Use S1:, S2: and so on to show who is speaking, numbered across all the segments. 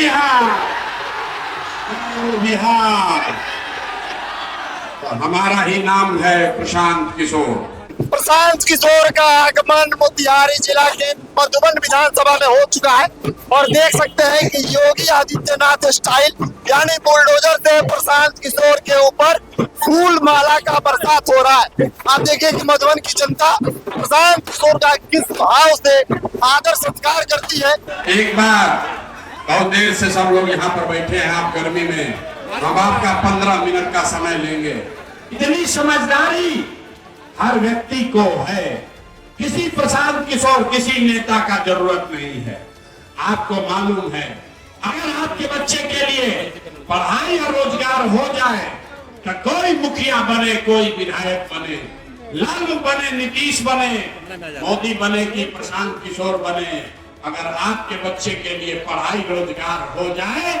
S1: बिहार, बिहार। हमारा ही नाम है प्रशांत किशोर।
S2: प्रशांत किशोर का आगमन मोतिहारी जिला के मधुबन विधानसभा में हो चुका है और देख सकते हैं कि योगी आदित्यनाथ स्टाइल यानी बुलडोजर से प्रशांत किशोर के ऊपर फूल माला का बरसात हो रहा है। आप देखिए कि मधुबन की जनता प्रशांत किशोर का किस भाव से आदर सत्कार करती है।
S1: एक बार बहुत देर से सब लोग यहाँ पर बैठे हैं, आप गर्मी में, हम आपका 15 मिनट का समय लेंगे। इतनी समझदारी हर व्यक्ति को है, किसी प्रशांत किशोर किसी नेता का जरूरत नहीं है। आपको मालूम है अगर आपके बच्चे के लिए पढ़ाई और रोजगार हो जाए तो कोई मुखिया बने, कोई विधायक बने, लालू बने, नीतीश बने, मोदी बने कि प्रशांत किशोर बने, अगर आपके बच्चे के लिए पढ़ाई रोजगार हो जाए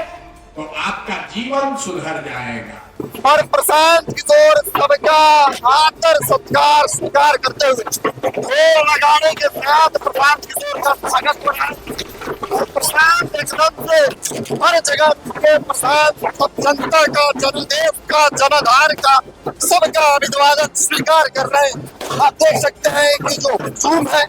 S1: तो आपका जीवन सुधर जाएगा।
S2: और प्रशांत किशोर सबका आदर सत्कार स्वीकार करते हुए ढोल लगाने के साथ प्रशांत किशोर का स्वागत हो रहा है। प्रशांत एकदम से हर जगह के प्रशांत सब जनता का, जनदेश का, जनाधार का सबका अभिवादन स्वीकार कर रहे हैं। आप देख सकते हैं कि जो हुजूम है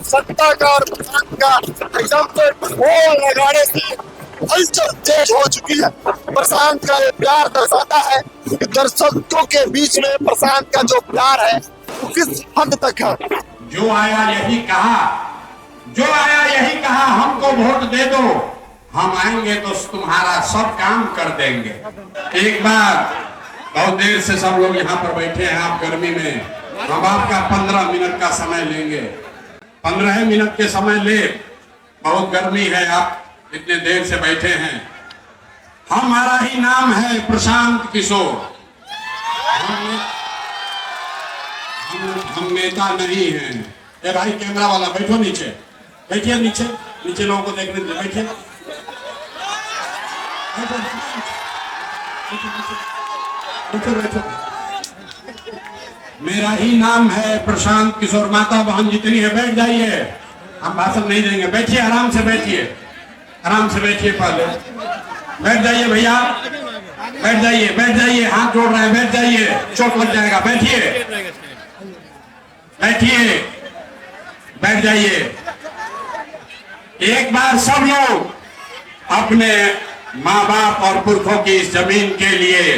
S2: सत्ता का और प्रशांत का एकदम से ढोल लगाने से हलचल तेज हो चुकी है। प्रशांत का ये प्यार दर्शाता है कि दर्शकों के बीच में प्रशांत का जो प्यार है वो किस हद तक है।
S1: जो आया यही कहा, जो आया यही कहा हमको वोट दे दो, हम आएंगे तो तुम्हारा सब काम कर देंगे। एक बार बहुत देर से सब लोग यहाँ पर बैठे हैं, आप गर्मी में, हम आपका 15 मिनट का समय लेंगे। 15 मिनट के समय ले, बहुत गर्मी है, आप इतने देर से बैठे हैं। हमारा ही नाम है प्रशांत किशोर। हम नेता नहीं हैं। ए भाई कैमरा वाला बैठो नीचे, बैठिए नीचे, नीचे लोगों को देखने दीजिए, बैठिए, बैठो। मेरा ही नाम है प्रशांत किशोर। माता बहन जितनी है बैठ जाइए, हम भाषण नहीं देंगे, बैठिए, आराम से बैठिए, आराम से बैठिए, पहले बैठ जाइए भैया, बैठ जाइए, बैठ जाइए, हाथ जोड़ रहे हैं, बैठ जाइए, चोट लग जाएगा, बैठिए, बैठिए, बैठ जाइए। एक बार सब लोग अपने माँ बाप और पुरखों की इस जमीन के लिए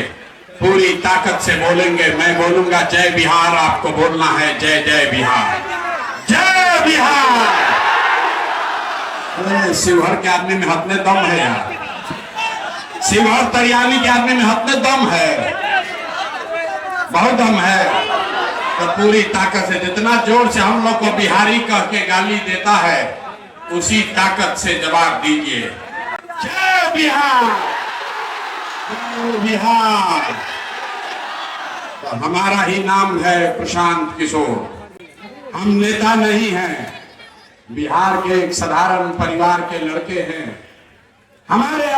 S1: पूरी ताकत से बोलेंगे। मैं बोलूंगा जय बिहार, आपको बोलना है जय जय बिहार, जय बिहार। शिवहर के आदमी में हतने दम है यार, शिवहर तरियानी के आदमी में हतने दम है, बहुत दम है। तो पूरी ताकत से, जितना जोर से हम लोग को बिहारी कह के गाली देता है, उसी ताकत से जवाब दीजिए जय बिहार, जय बिहार। तो हमारा ही नाम है प्रशांत किशोर। हम नेता नहीं हैं, बिहार के एक साधारण परिवार के लड़के हैं। हमारे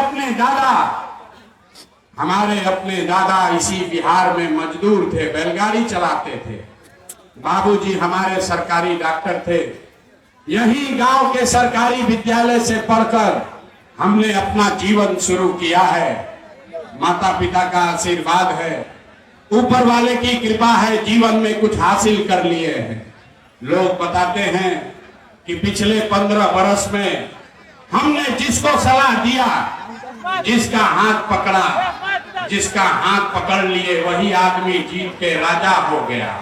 S1: अपने दादा इसी बिहार में मजदूर थे, बैलगाड़ी चलाते थे। बाबूजी हमारे सरकारी डॉक्टर थे। यही गांव के सरकारी विद्यालय से पढ़कर हमने अपना जीवन शुरू किया है। माता पिता का आशीर्वाद है, ऊपर वाले की कृपा है, जीवन में कुछ हासिल कर लिए हैं। लोग बताते हैं कि पिछले 15 बरस में हमने जिसको सलाह दिया, जिसका हाथ पकड़ा, जिसका हाथ पकड़ लिए, वही आदमी जीत के राजा हो गया।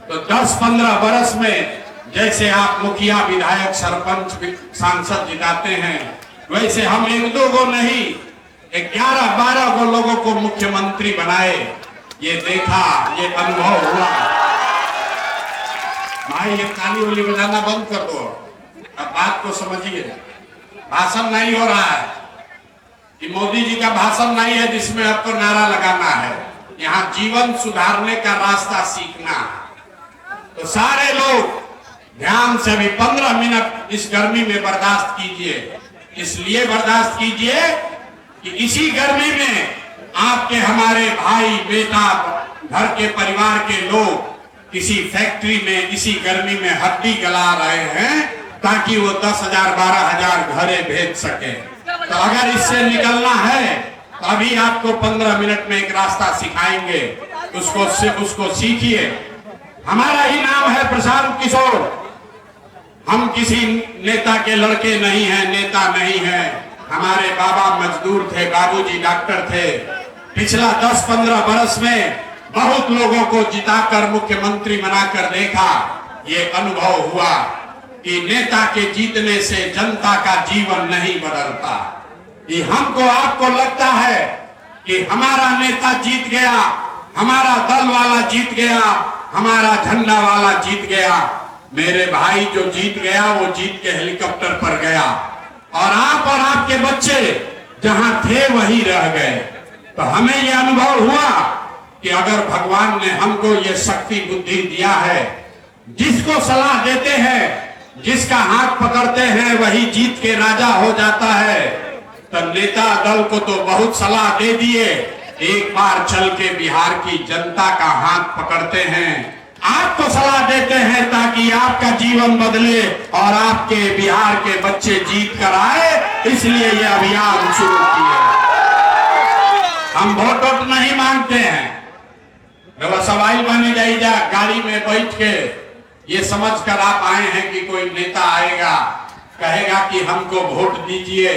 S1: तो 10-15 बरस में जैसे आप मुखिया, विधायक, सरपंच, सांसद जिताते हैं, वैसे हम 1-2 को नहीं 11-12 को लोगों को मुख्यमंत्री बनाए। ये देखा, ये अनुभव हुआ। भाई ये ताली वाली बजाना बंद कर दो, अब बात को समझिए। भाषण नहीं हो रहा है कि मोदी जी का भाषण नहीं है जिसमें आपको नारा लगाना है। यहाँ जीवन सुधारने का रास्ता सीखना है। तो सारे लोग ध्यान से अभी 15 मिनट इस गर्मी में बर्दाश्त कीजिए। इसलिए बर्दाश्त कीजिए कि इसी गर्मी में आपके हमारे भाई, बेटा, घर के परिवार के लोग किसी फैक्ट्री में इसी गर्मी में हड्डी गला रहे हैं ताकि वो 10,000 12,000 घरे भेज सके। तो अगर इससे निकलना है तो अभी आपको 15 मिनट में एक रास्ता सिखाएंगे, उसको सीखिए। हमारा ही नाम है प्रशांत किशोर। हम किसी नेता के लड़के नहीं हैं, नेता नहीं हैं। हमारे बाबा मजदूर थे, बाबूजी डॉक्टर थे। पिछला 10-15 बरस में बहुत लोगों को जिताकर मुख्यमंत्री बनाकर देखा। ये अनुभव हुआ कि नेता के जीतने से जनता का जीवन नहीं बदलता। ये हमको आपको लगता है कि हमारा नेता जीत गया, हमारा दल वाला जीत गया, हमारा झंडा वाला जीत गया। मेरे भाई जो जीत गया वो जीत के हेलीकॉप्टर पर गया, और आप और आपके बच्चे जहां थे वहीं रह गए। तो हमें ये अनुभव हुआ कि अगर भगवान ने हमको ये शक्ति बुद्धि दिया है, जिसको सलाह देते हैं, जिसका हाथ पकड़ते हैं, वही जीत के राजा हो जाता है। तो नेता दल को तो बहुत सलाह दे दिए, एक बार चल के बिहार की जनता का हाथ पकड़ते हैं, आपको सलाह देते हैं ताकि आपका जीवन बदले और आपके बिहार के बच्चे जीत कर आए, इसलिए ये अभियान शुरू किए। हम वोट नहीं मांगते हैं। सवाई बने जाइए गाड़ी में बैठ के ये समझ कर आप आए हैं कि कोई नेता आएगा कहेगा कि हमको वोट दीजिए,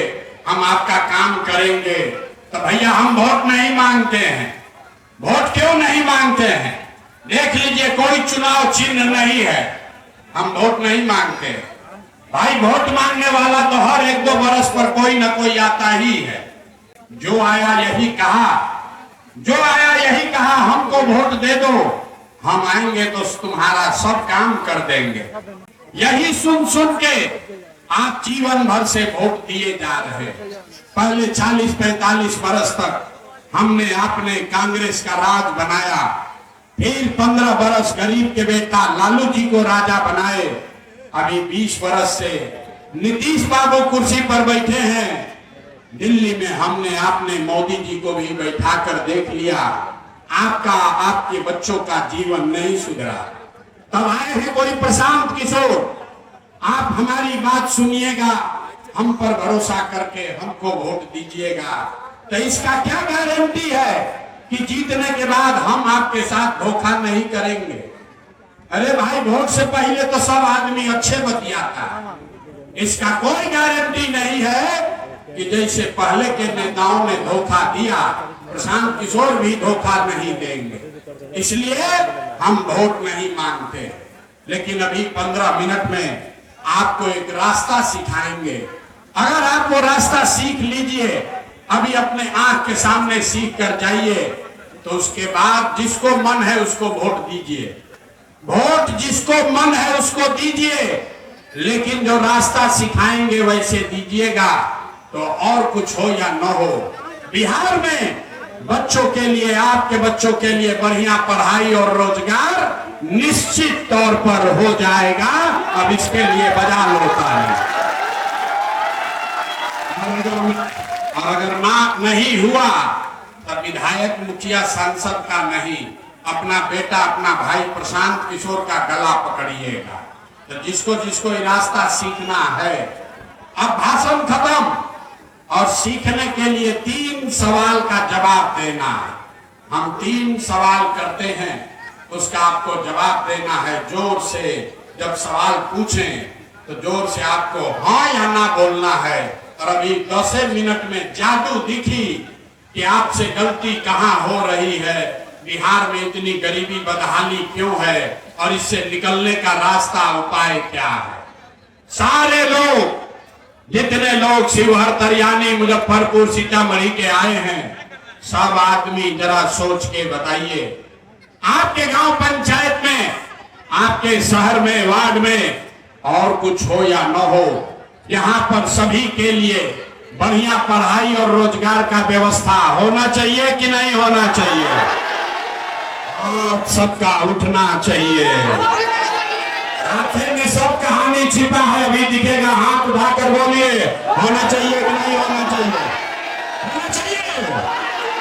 S1: हम आपका काम करेंगे। तो भैया हम वोट नहीं मांगते हैं। वोट क्यों नहीं मांगते हैं? देख लीजिए, कोई चुनाव चिन्ह नहीं है, हम वोट नहीं मांगते। भाई वोट मांगने वाला तो हर 1-2 बरस पर कोई ना कोई आता ही है। जो आया यही कहा हमको वोट दे दो, हम आएंगे तो तुम्हारा सब काम कर देंगे। यही सुन के आप जीवन भर से वोट दिए जा रहे। पहले 40-45 बरस तक हमने आपने कांग्रेस का राज बनाया, फिर 15 बरस गरीब के बेटा लालू जी को राजा बनाए। अभी 20 बरस से नीतीश बाबू कुर्सी पर बैठे हैं। दिल्ली में हमने आपने मोदी जी को भी बैठा कर देख लिया, आपके बच्चों का जीवन नहीं सुधरा। तब आए हैं कोई प्रशांत किशोर, आप हमारी बात सुनिएगा, हम पर भरोसा करके हमको वोट दीजिएगा। तो इसका क्या गारंटी है कि जीतने के बाद हम आपके साथ धोखा नहीं करेंगे? अरे भाई, वोट से पहले तो सब आदमी अच्छे बतियाता, इसका कोई गारंटी नहीं है कि जैसे पहले के नेताओं ने धोखा दिया, प्रशांत किशोर भी धोखा नहीं देंगे। इसलिए हम वोट नहीं मांगते। लेकिन अभी 15 मिनट में आपको एक रास्ता सिखाएंगे। अगर आप वो रास्ता सीख लीजिए, अभी अपने आंख के सामने सीख कर जाइए, तो उसके बाद जिसको मन है उसको वोट दीजिए। वोट जिसको मन है उसको दीजिए, लेकिन जो रास्ता सिखाएंगे वैसे दीजिएगा। तो और कुछ हो या न हो, बिहार में बच्चों के लिए, आपके बच्चों के लिए बढ़िया पढ़ाई और रोजगार निश्चित तौर पर हो जाएगा। अब इसके लिए बजा होता है। और अगर नहीं हुआ तब विधायक, मुखिया, सांसद का नहीं, अपना बेटा, अपना भाई प्रशांत किशोर का गला पकड़िएगा। तो जिसको जिसको ये रास्ता सीखना है, अब भाषण खत्म, और सीखने के लिए 3 सवाल का जवाब देना है। हम 3 सवाल करते हैं, उसका आपको जवाब देना है जोर से। जब सवाल पूछें तो जोर से आपको हाँ या ना बोलना है। और अभी 10 मिनट में जादू दिखी कि आपसे गलती कहाँ हो रही है, बिहार में इतनी गरीबी बदहाली क्यों है, और इससे निकलने का रास्ता, उपाय क्या है। सारे लोग, जितने लोग शिवहर, तरियानी, मुजफ्फरपुर, सीतामढ़ी के आए हैं, सब आदमी जरा सोच के बताइए, आपके गांव पंचायत में, आपके शहर में, वार्ड में और कुछ हो या न हो, यहाँ पर सभी के लिए बढ़िया पढ़ाई और रोजगार का व्यवस्था होना चाहिए कि नहीं होना चाहिए? आप सबका उठना चाहिए। आखिर में सब कहानी छिपा है, अभी दिखेगा। हाथ उठाकर बोलिए, होना चाहिए कि नहीं होना चाहिए? होना चाहिए,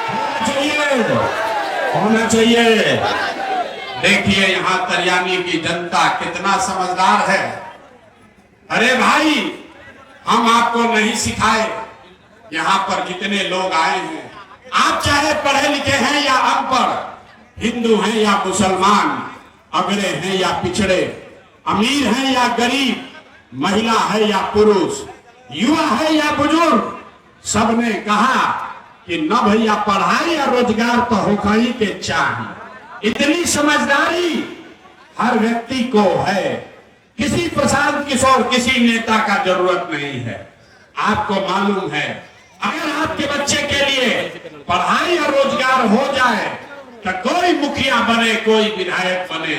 S1: होना चाहिए, होना चाहिए। देखिए यहाँ तरियानी की जनता कितना समझदार है। अरे भाई, हम आपको नहीं सिखाए, यहाँ पर जितने लोग आए हैं, आप चाहे पढ़े लिखे हैं या अनपढ़, हिंदू हैं या मुसलमान, अगड़े हैं या पिछड़े, अमीर हैं या गरीब, महिला है या पुरुष, युवा है या बुजुर्ग, सबने कहा कि न भैया पढ़ाई या रोजगार तो होगा ही के चाहिए। इतनी समझदारी हर व्यक्ति को है। किसी प्रशांत किशोर, किसी नेता का जरूरत नहीं है। आपको मालूम है, अगर आपके बच्चे के लिए पढ़ाई और रोजगार हो जाए तो कोई मुखिया बने, कोई विधायक बने,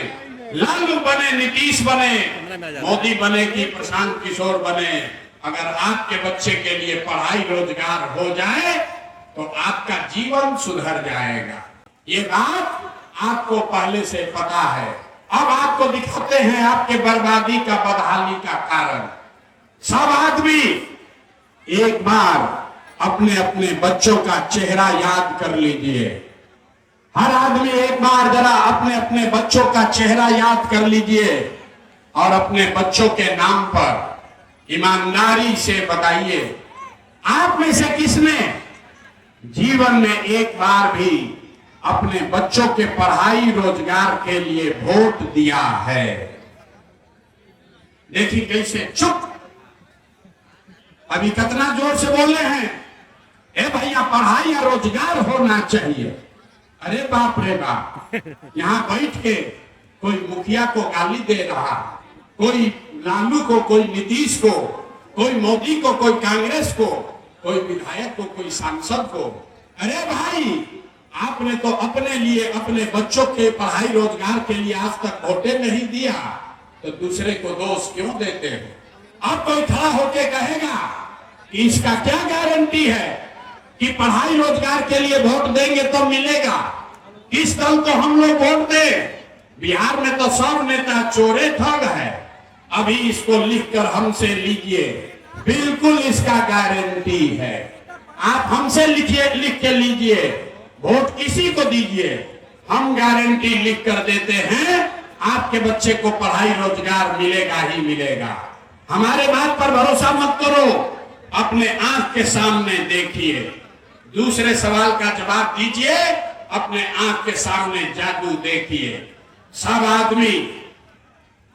S1: लालू बने, नीतीश बने, मोदी बने कि प्रशांत किशोर बने, अगर आपके बच्चे के लिए पढ़ाई रोजगार हो जाए तो आपका जीवन सुधर जाएगा। ये बात आपको पहले से पता है। अब आपको दिखाते हैं आपके बर्बादी का, बदहाली का कारण। सब आदमी एक बार अपने अपने बच्चों का चेहरा याद कर लीजिए। हर आदमी एक बार जरा अपने अपने बच्चों का चेहरा याद कर लीजिए और अपने बच्चों के नाम पर ईमानदारी से बताइए, आप में से किसने जीवन में एक बार भी अपने बच्चों के पढ़ाई रोजगार के लिए वोट दिया है? देखिए कैसे चुप, अभी कितना जोर से बोल रहे हैं, ए भैया पढ़ाई या रोजगार होना चाहिए। अरे बाप रे बाप, यहाँ बैठ के कोई मुखिया को गाली दे रहा, कोई लालू को, कोई नीतीश को, कोई मोदी को, कोई कांग्रेस को, कोई विधायक को, कोई सांसद को। अरे भाई, आपने तो अपने लिए, अपने बच्चों के पढ़ाई रोजगार के लिए आज तक वोटे नहीं दिया, तो दूसरे को दोष क्यों देते हो? अब कोई खड़ा होके कहेगा कि इसका क्या गारंटी है कि पढ़ाई रोजगार के लिए वोट देंगे तो मिलेगा? किस दल को हम लोग वोट दें? बिहार में तो सब नेता चोरे ठग है। अभी इसको लिखकर हमसे लीजिए, बिल्कुल इसका गारंटी है। आप हमसे लिखिए, लिख के लीजिए, वोट किसी को दीजिए, हम गारंटी लिख कर देते हैं आपके बच्चे को पढ़ाई रोजगार मिलेगा ही मिलेगा। हमारे बात पर भरोसा मत करो, अपने आंख के सामने देखिए। दूसरे सवाल का जवाब दीजिए, अपने आंख के सामने जादू देखिए। सब आदमी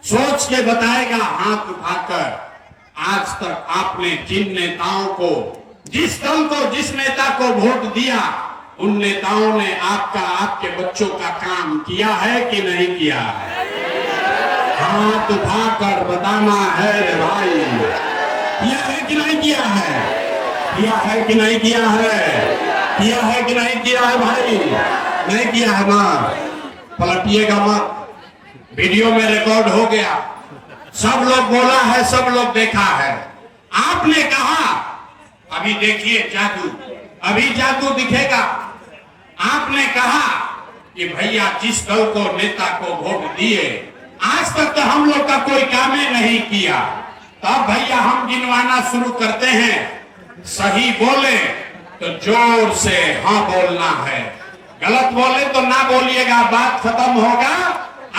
S1: सोच के बताएगा हाथ उठाकर, आज तक आपने जिन नेताओं को, जिस दल को, जिस नेता को वोट दिया, उन नेताओं ने आपका, आपके बच्चों का काम किया है कि नहीं किया है? हाथ उठाकर बताना है रे भाई, किया है कि नहीं किया है? किया है कि नहीं किया है? किया है कि नहीं किया है भाई? नहीं किया है ना? पलटिएगा मत, वीडियो में रिकॉर्ड हो गया, सब लोग बोला है, सब लोग देखा है। आपने कहा, अभी देखिए जादू, अभी जादू दिखेगा। आपने कहा कि भैया जिस दल को, नेता को वोट दिए, आज तक तो हम लोग का कोई काम ही नहीं किया, तब भैया हम गिनवाना शुरू करते हैं। सही बोले तो जोर से हाँ बोलना है, गलत बोले तो ना बोलिएगा, बात खत्म होगा,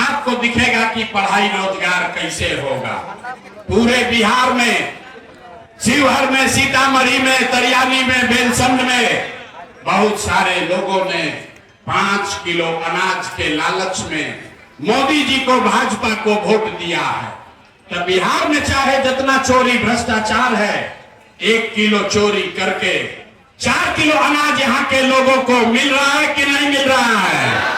S1: आपको दिखेगा कि पढ़ाई रोजगार कैसे होगा। पूरे बिहार में, शिवहर में, सीतामढ़ी में, तरियानी में, बेलसंड में बहुत सारे लोगों ने 5 किलो अनाज के लालच में मोदी जी को, भाजपा को वोट दिया है। तो बिहार में चाहे जितना चोरी भ्रष्टाचार है, 1 किलो चोरी करके 4 किलो अनाज यहाँ के लोगों को मिल रहा है कि नहीं मिल रहा है?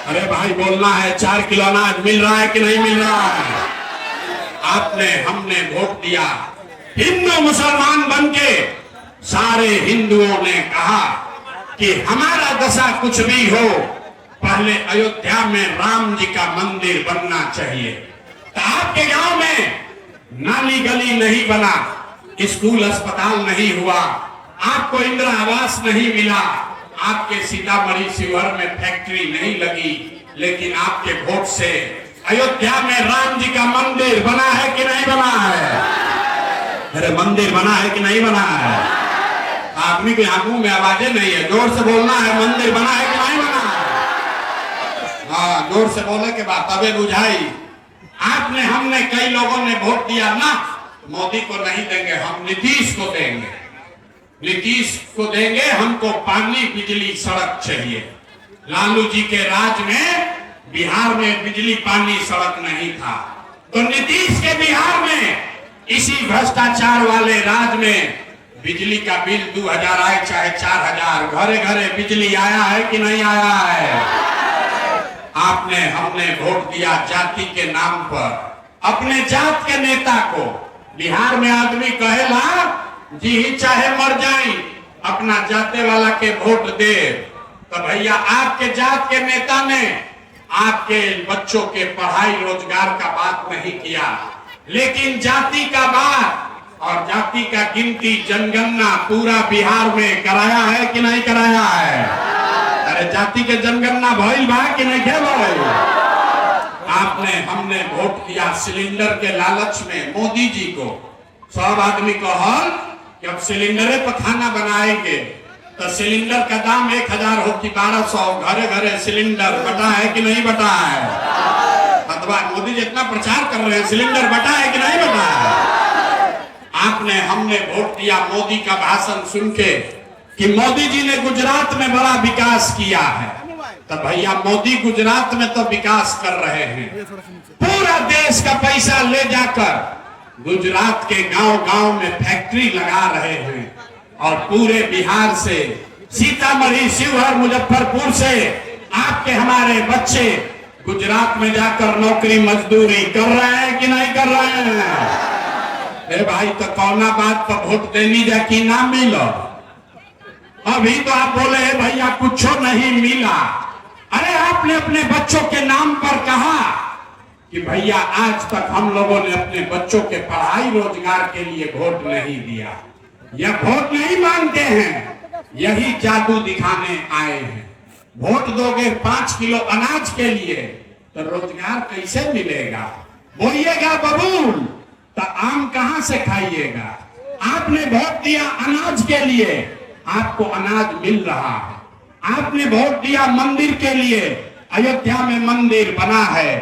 S1: अरे भाई बोलना है, 4 किलो अनाज मिल रहा है कि नहीं मिल रहा है? आपने, हमने वोट दिया, हिंदू मुसलमान बनके सारे हिंदुओं ने कहा कि हमारा दशा कुछ भी हो, पहले अयोध्या में राम जी का मंदिर बनना चाहिए। तो आपके गांव में नाली गली नहीं बना, स्कूल अस्पताल नहीं हुआ, आपको इंदिरा आवास नहीं मिला, आपके सीतामढ़ी शिवहर में फैक्ट्री नहीं लगी, लेकिन आपके वोट से अयोध्या में राम जी का मंदिर बना है कि नहीं बना है? अरे मंदिर बना है कि नहीं बना है? आदमी के आंखों में आवाजें नहीं है, जोर से बोलना है, मंदिर बना है कि नहीं बना है? हाँ, जोर से बोलने के बाद तबे बुझाई। आपने, हमने, कई लोगों ने वोट दिया ना, मोदी को नहीं देंगे, हम नीतीश को देंगे। नीतीश को देंगे, हमको पानी बिजली सड़क चाहिए। लालू जी के राज में बिहार में बिजली पानी सड़क नहीं था, तो नीतीश के बिहार में इसी भ्रष्टाचार वाले राज में बिजली का बिल 2000 आए चाहे 4000, घरे घरे बिजली आया है कि नहीं आया है? आपने हमने वोट दिया जाति के नाम पर, अपने जात के नेता को। बिहार में आदमी कहेला जी चाहे मर जाए अपना जाते वाला के वोट दे, तो भैया आपके जात के नेता ने आपके बच्चों के पढ़ाई रोजगार का बात नहीं किया, लेकिन जाति का बात और जाति का गिनती जनगणना पूरा बिहार में कराया है कि नहीं कराया है? अरे जाति के जनगणना भइल बा कि नहीं के भइल? आपने हमने वोट दिया सिलेंडर के लालच में मोदी जी को। सब आदमी कहल कि अब सिलेंडरे पर खाना बनाएंगे, तो सिलेंडर का दाम 1000 हो कि 1200, घरे घरे सिलेंडर बटा है कि नहीं बटा है? अथवा मोदी जी इतना प्रचार कर रहे हैं, सिलेंडर बटा है कि नहीं बटा है? आपने हमने वोट दिया मोदी का भाषण सुन के कि मोदी जी ने गुजरात में बड़ा विकास किया है, तो भैया मोदी गुजरात में तो विकास कर रहे हैं, पूरा देश का पैसा ले जाकर गुजरात के गांव गांव में फैक्ट्री लगा रहे हैं, और पूरे बिहार से सीतामढ़ी, शिवहर, मुजफ्फरपुर से आपके हमारे बच्चे गुजरात में जाकर नौकरी मजदूरी कर रहे हैं कि नहीं कर रहे हैं? ए भाई, तो कौना बात पर वोट देनी जा कि ना मिलो? अभी तो आप बोले भैया कुछ नहीं मिला। अरे आपने अपने बच्चों के नाम पर कहा कि भैया आज तक हम लोगों ने अपने बच्चों के पढ़ाई रोजगार के लिए वोट नहीं दिया, यह वोट नहीं मांगते हैं, यही जादू दिखाने आए हैं। वोट दोगे 5 किलो अनाज के लिए तो रोजगार कैसे मिलेगा? बोइएगा बबूल तो आम कहां से खाइएगा? आपने वोट दिया अनाज के लिए, आपको अनाज मिल रहा है। आपने वोट दिया मंदिर के लिए, अयोध्या में मंदिर बना है।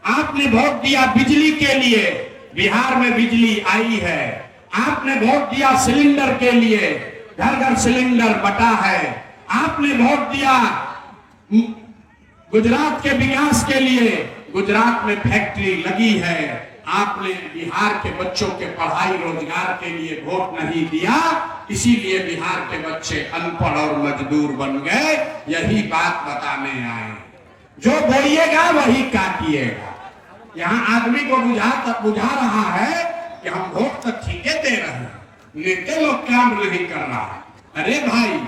S1: आपने वोट दिया बिजली के लिए, बिहार में बिजली आई है। आपने वोट दिया सिलेंडर के लिए, घर घर सिलेंडर बटा है। आपने वोट दिया गुजरात के विकास के लिए, गुजरात में फैक्ट्री लगी है। आपने बिहार के बच्चों के पढ़ाई रोजगार के लिए वोट नहीं दिया, इसीलिए बिहार के बच्चे अनपढ़ और मजदूर बन गए। यही बात बताने आए। जो बोइएगा वही काटिएगा। यहाँ आदमी को बुझा रहा है कि हम वोट तो ठीक है दे रहे हैं, नेता लोग काम नहीं कर रहा है। अरे भाई,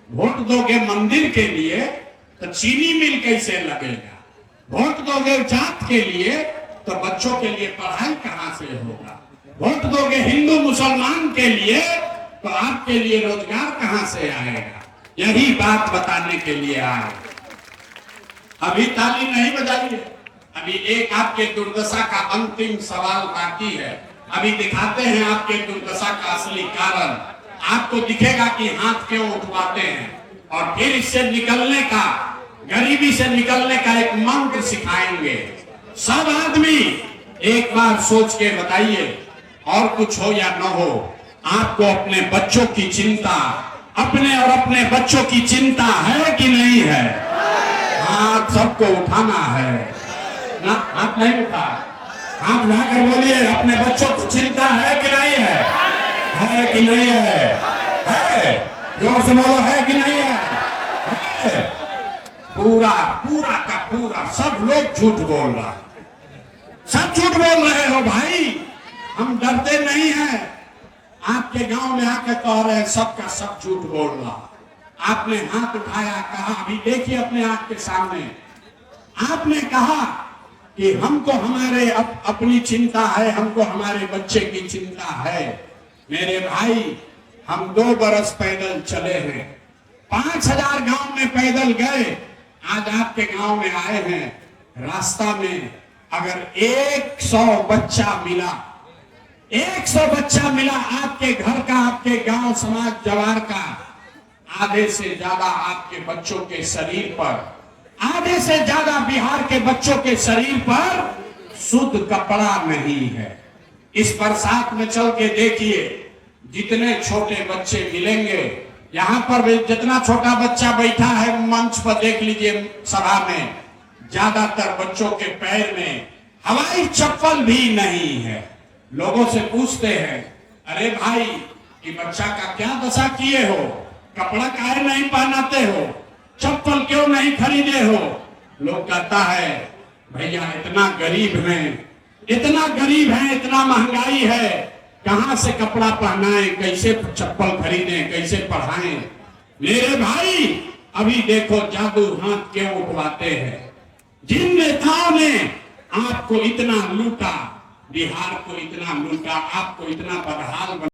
S1: वोट दोगे मंदिर के लिए तो चीनी मिल कैसे लगेगा? वोट दोगे जात के लिए तो बच्चों के लिए पढ़ाई कहां से होगा? वोट दोगे हिंदू मुसलमान के लिए तो आपके लिए रोजगार कहां से आएगा? यही बात बताने के लिए आए। अभी ताली नहीं बजाइए, अभी एक आपके दुर्दशा का अंतिम सवाल बाकी है। अभी दिखाते हैं आपके दुर्दशा का असली कारण। आपको दिखेगा कि हाथ क्यों उठवाते हैं, और फिर इससे निकलने का, गरीबी से निकलने का एक मंत्र सिखाएंगे। सब आदमी एक बार सोच के बताइए, और कुछ हो या न हो, आपको अपने बच्चों की चिंता, अपने और अपने बच्चों की चिंता है कि नहीं है? हाथ सबको उठाना है ना? हाथ नहीं उठा, हाथ उठाकर बोलिए, अपने बच्चों की चिंता है कि नहीं है? है कि नहीं है? है, जोर से बोलो, है कि नहीं है? पूरा पूरा का पूरा सब लोग झूठ बोल रहा, सब झूठ बोल रहे हो भाई। हम डरते नहीं हैं। आपके गांव में आके कह रहे हैं सबका सब झूठ बोल रहा। आपने हाथ उठाया, कहा, अभी देखिए अपने आंख के सामने, आपने कहा कि हमको हमारे अपनी चिंता है, हमको हमारे बच्चे की चिंता है। मेरे भाई, हम 2 बरस पैदल चले हैं, 5000 गांव में पैदल गए, आज आपके गांव में आए हैं। रास्ता में अगर 100 बच्चा मिला, 100 बच्चा मिला आपके घर का, आपके गांव समाज जवार का, आधे से ज्यादा आपके बच्चों के शरीर पर, आधे से ज्यादा बिहार के बच्चों के शरीर पर शुद्ध कपड़ा नहीं है। इस बरसात में चल के देखिए, जितने छोटे बच्चे मिलेंगे, यहाँ पर भी जितना छोटा बच्चा बैठा है मंच पर देख लीजिए सभा में, ज्यादातर बच्चों के पैर में हवाई चप्पल भी नहीं है। लोगों से पूछते हैं, अरे भाई कि बच्चा का क्या दशा किए हो, कपड़ा काहे नहीं पहनाते हो, चप्पल क्यों नहीं खरीदे हो? लोग कहता है भैया इतना गरीब हैं, इतना गरीब हैं, इतना महंगाई है, कहां से कपड़ा पहनाएं, कैसे चप्पल खरीदें, कैसे पढ़ाएं? मेरे भाई अभी देखो जादू हाथ क्यों उठवाते हैं। जिन नेताओं ने आपको इतना लूटा, बिहार को इतना लूटा, आपको इतना बदहाल